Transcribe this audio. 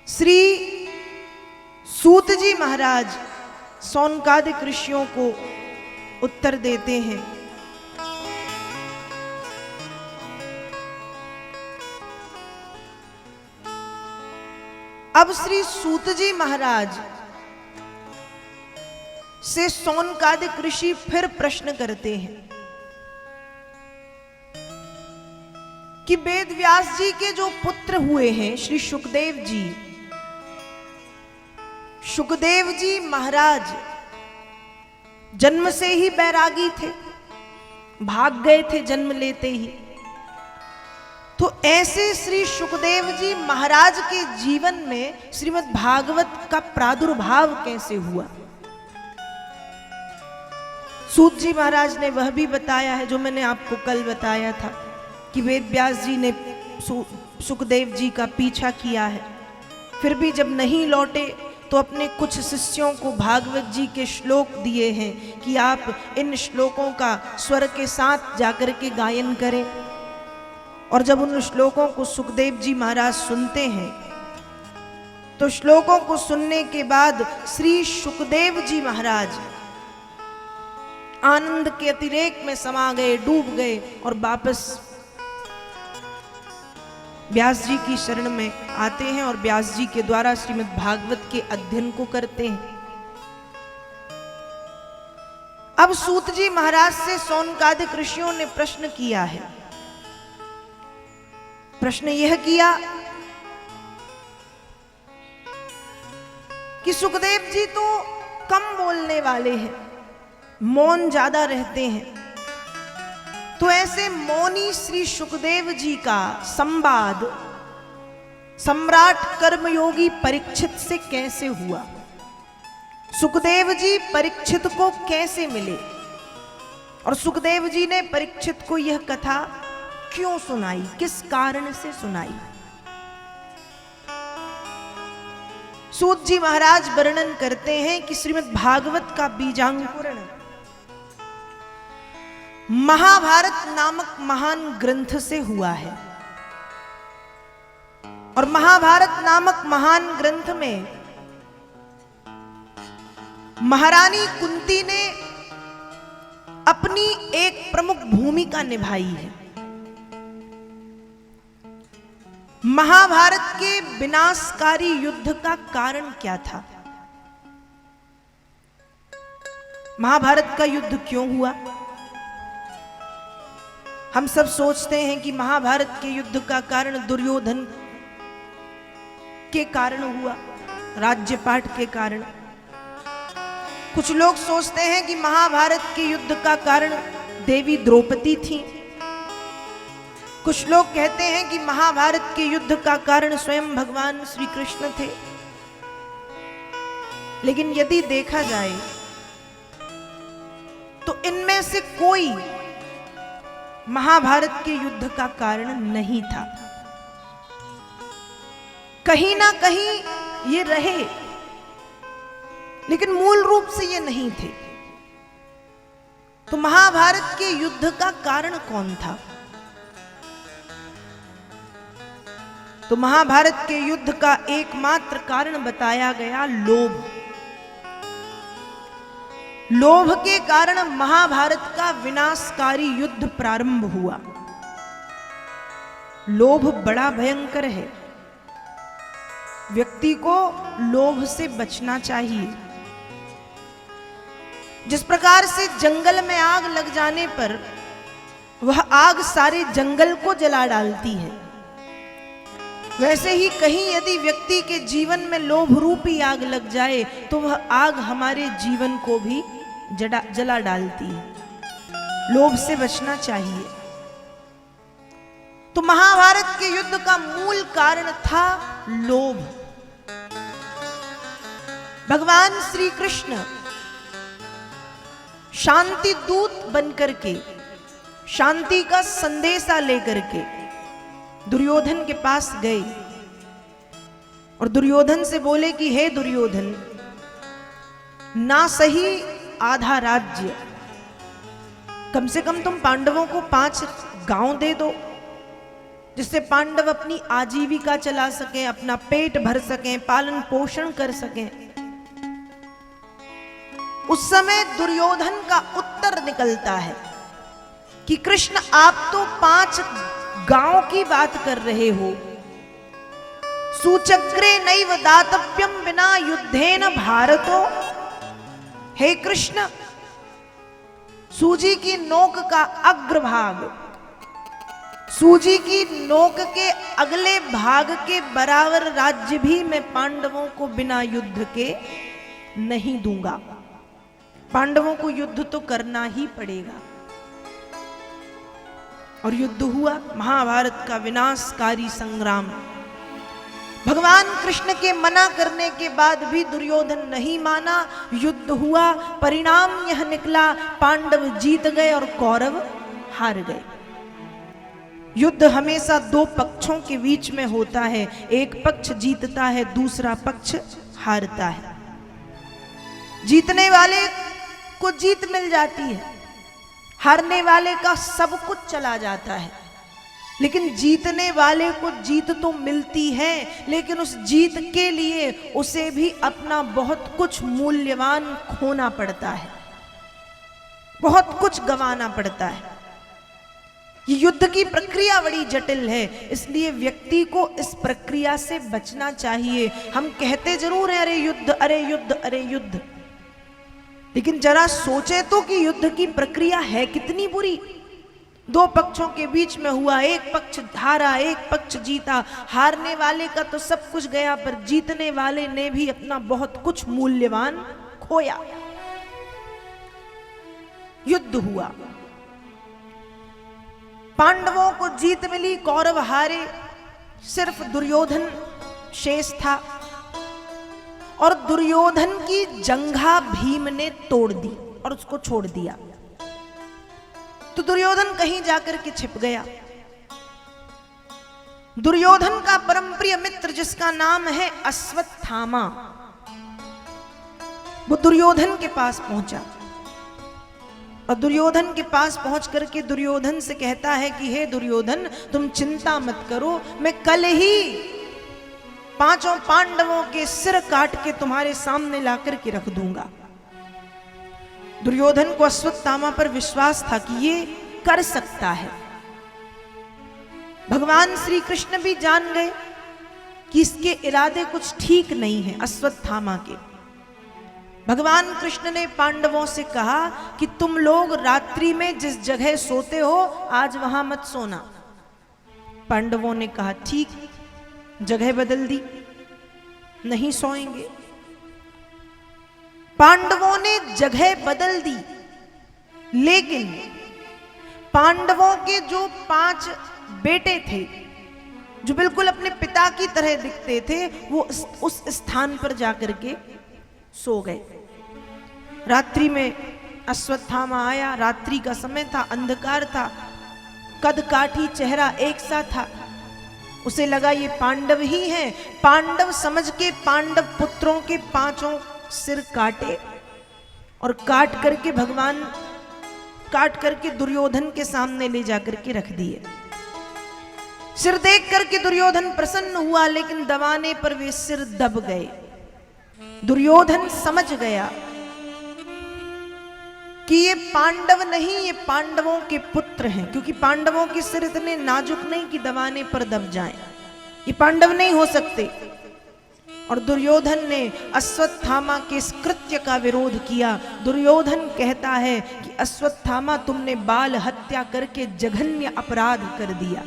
श्री सूत जी महाराज सौनकादिक ऋषियों को उत्तर देते हैं। अब श्री सूत जी महाराज से सौनकादिक ऋषि फिर प्रश्न करते हैं कि वेद व्यास जी के जो पुत्र हुए हैं श्री सुखदेव जी, सुखदेव जी महाराज जन्म से ही बैरागी थे, भाग गए थे जन्म लेते ही। तो ऐसे श्री सुखदेव जी महाराज के जीवन में श्रीमद् भागवत का प्रादुर्भाव कैसे हुआ? सूत जी महाराज ने वह भी बताया है जो मैंने आपको कल बताया था कि वेद व्यास जी ने सुखदेव जी का पीछा किया है, फिर भी जब नहीं लौटे तो अपने कुछ शिष्यों को भागवत जी के श्लोक दिए हैं कि आप इन श्लोकों का स्वर के साथ जाकर के गायन करें। और जब उन श्लोकों को सुखदेव जी महाराज सुनते हैं तो श्लोकों को सुनने के बाद श्री सुखदेव जी महाराज आनंद के अतिरेक में समा गए, डूब गए और वापस व्यास जी की शरण में आते हैं और व्यास जी के द्वारा श्रीमद् भागवत के अध्ययन को करते हैं। अब सूत जी महाराज से सौनकादिक ऋषियों ने प्रश्न किया है। प्रश्न यह किया कि सुखदेव जी तो कम बोलने वाले हैं, मौन ज्यादा रहते हैं, तो ऐसे मौनी श्री सुखदेव जी का संवाद सम्राट कर्मयोगी परीक्षित से कैसे हुआ? सुखदेव जी परीक्षित को कैसे मिले और सुखदेव जी ने परीक्षित को यह कथा क्यों सुनाई, किस कारण से सुनाई? सूत जी महाराज वर्णन करते हैं कि श्रीमद् भागवत का बीजांकुरण महाभारत नामक महान ग्रंथ से हुआ है। और महाभारत नामक महान ग्रंथ में महारानी कुंती ने अपनी एक प्रमुख भूमिका निभाई है। महाभारत के विनाशकारी युद्ध का कारण क्या था? महाभारत का युद्ध क्यों हुआ? हम सब सोचते हैं कि महाभारत के युद्ध का कारण दुर्योधन के कारण हुआ, राज्यपाठ के कारण। कुछ लोग सोचते हैं कि महाभारत के युद्ध का कारण देवी द्रौपदी थी। कुछ लोग कहते हैं कि महाभारत के युद्ध का कारण स्वयं भगवान श्री कृष्ण थे। लेकिन यदि देखा जाए तो इनमें से कोई महाभारत के युद्ध का कारण नहीं था। कहीं ना कहीं ये रहे, लेकिन मूल रूप से ये नहीं थे। तो महाभारत के युद्ध का कारण कौन था? तो महाभारत के युद्ध का एकमात्र कारण बताया गया लोभ। लोभ के कारण महाभारत का विनाशकारी युद्ध प्रारंभ हुआ। लोभ बड़ा भयंकर है, व्यक्ति को लोभ से बचना चाहिए। जिस प्रकार से जंगल में आग लग जाने पर वह आग सारे जंगल को जला डालती है, वैसे ही कहीं यदि व्यक्ति के जीवन में लोभ रूपी आग लग जाए तो वह आग हमारे जीवन को भी जला डालती है। लोभ से बचना चाहिए। तो महाभारत के युद्ध का मूल कारण था लोभ। भगवान श्री कृष्ण शांति दूत बनकर के, शांति का संदेशा लेकर के दुर्योधन के पास गए और दुर्योधन से बोले कि हे दुर्योधन, ना सही आधा राज्य, कम से कम तुम पांडवों को 5 गांव दे दो, जिससे पांडव अपनी आजीविका चला सकें, अपना पेट भर सकें, पालन पोषण कर सकें। उस समय दुर्योधन का उत्तर निकलता है कि कृष्ण आप तो 5 गांव की बात कर रहे हो। सूचक्रे नैव दातव्यम विना युद्धेन भारतो। हे कृष्ण, सूजी की नोक का अग्रभाग, सूजी की नोक के अगले भाग के बराबर राज्य भी मैं पांडवों को बिना युद्ध के नहीं दूंगा। पांडवों को युद्ध तो करना ही पड़ेगा। और युद्ध हुआ, महाभारत का विनाशकारी संग्राम। भगवान कृष्ण के मना करने के बाद भी दुर्योधन नहीं माना, युद्ध हुआ। परिणाम यह निकला, पांडव जीत गए और कौरव हार गए। युद्ध हमेशा 2 पक्षों के बीच में होता है, एक पक्ष जीतता है, दूसरा पक्ष हारता है। जीतने वाले को जीत मिल जाती है, हारने वाले का सब कुछ चला जाता है। लेकिन जीतने वाले को जीत तो मिलती है, लेकिन उस जीत के लिए उसे भी अपना बहुत कुछ मूल्यवान खोना पड़ता है, बहुत कुछ गंवाना पड़ता है। ये युद्ध की प्रक्रिया बड़ी जटिल है, इसलिए व्यक्ति को इस प्रक्रिया से बचना चाहिए। हम कहते जरूर हैं अरे युद्ध, अरे युद्ध, अरे युद्ध, लेकिन जरा सोचे तो कि युद्ध की प्रक्रिया है कितनी बुरी। 2 पक्षों के बीच में हुआ, एक पक्ष हारा, एक पक्ष जीता। हारने वाले का तो सब कुछ गया, पर जीतने वाले ने भी अपना बहुत कुछ मूल्यवान खोया। युद्ध हुआ, पांडवों को जीत मिली, कौरव हारे। सिर्फ दुर्योधन शेष था और दुर्योधन की जंघा भीम ने तोड़ दी और उसको छोड़ दिया। तो दुर्योधन कहीं जाकर के छिप गया। दुर्योधन का परम प्रिय मित्र जिसका नाम है अश्वत्थामा, वो दुर्योधन के पास पहुंचा और दुर्योधन के पास पहुंच करके दुर्योधन से कहता है कि हे दुर्योधन, तुम चिंता मत करो, मैं कल ही 5 पांडवों के सिर काट के तुम्हारे सामने लाकर के रख दूंगा। दुर्योधन को अश्वत्थामा पर विश्वास था कि ये कर सकता है। भगवान श्री कृष्ण भी जान गए कि इसके इरादे कुछ ठीक नहीं है अश्वत्थामा के। भगवान कृष्ण ने पांडवों से कहा कि तुम लोग रात्रि में जिस जगह सोते हो आज वहां मत सोना। पांडवों ने कहा ठीक, जगह बदल दी, नहीं सोएंगे। पांडवों ने जगह बदल दी, लेकिन पांडवों के जो 5 बेटे थे जो बिल्कुल अपने पिता की तरह दिखते थे, वो उस स्थान पर जाकर के सो गए। रात्रि में अश्वत्थामा आया, रात्रि का समय था, अंधकार था, कद काठी चेहरा एक सा था। उसे लगा ये पांडव ही हैं। पांडव समझ के पांडव पुत्रों के 5 सिर काटे और काट करके दुर्योधन के सामने ले जाकर के रख दिए। सिर देख करके दुर्योधन प्रसन्न हुआ, लेकिन दबाने पर वे सिर दब गए। दुर्योधन समझ गया कि ये पांडव नहीं, ये पांडवों के पुत्र हैं, क्योंकि पांडवों के सिर इतने नाजुक नहीं कि दबाने पर दब जाएं। ये पांडव नहीं हो सकते। और दुर्योधन ने अश्वत्थामा के इस कृत्य का विरोध किया। दुर्योधन कहता है कि अश्वत्थामा, तुमने बाल हत्या करके जघन्य अपराध कर दिया।